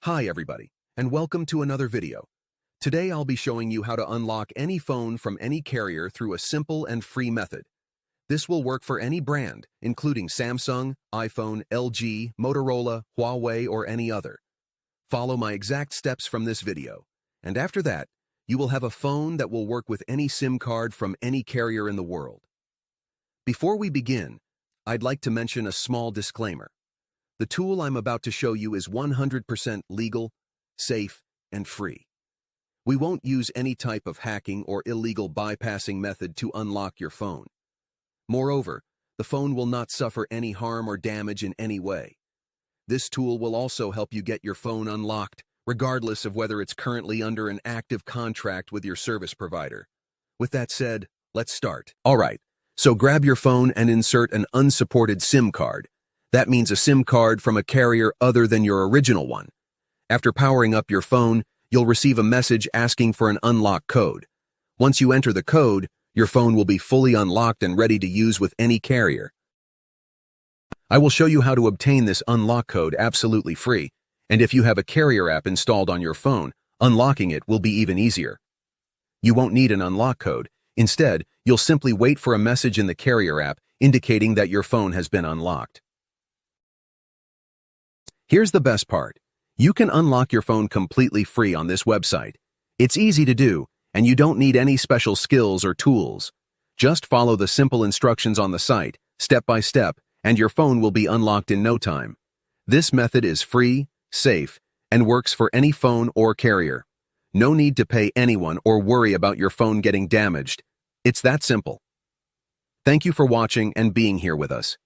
Hi everybody, and welcome to another video. Today I'll be showing you how to unlock any phone from any carrier through a simple and free method. This will work for any brand, including Samsung, iPhone, LG, Motorola, Huawei, or any other. Follow my exact steps from this video, and after that, you will have a phone that will work with any SIM card from any carrier in the world. Before we begin, I'd like to mention a small disclaimer. The tool I'm about to show you is 100% legal, safe, and free. We won't use any type of hacking or illegal bypassing method to unlock your phone. Moreover, the phone will not suffer any harm or damage in any way. This tool will also help you get your phone unlocked, regardless of whether it's currently under an active contract with your service provider. With that said, let's start. Alright, so grab your phone and insert an unsupported SIM card. That means a SIM card from a carrier other than your original one. After powering up your phone, you'll receive a message asking for an unlock code. Once you enter the code, your phone will be fully unlocked and ready to use with any carrier. I will show you how to obtain this unlock code absolutely free, and if you have a carrier app installed on your phone, unlocking it will be even easier. You won't need an unlock code. Instead, you'll simply wait for a message in the carrier app indicating that your phone has been unlocked. Here's the best part. You can unlock your phone completely free on this website. It's easy to do, and you don't need any special skills or tools. Just follow the simple instructions on the site, step by step, and your phone will be unlocked in no time. This method is free, safe, and works for any phone or carrier. No need to pay anyone or worry about your phone getting damaged. It's that simple. Thank you for watching and being here with us.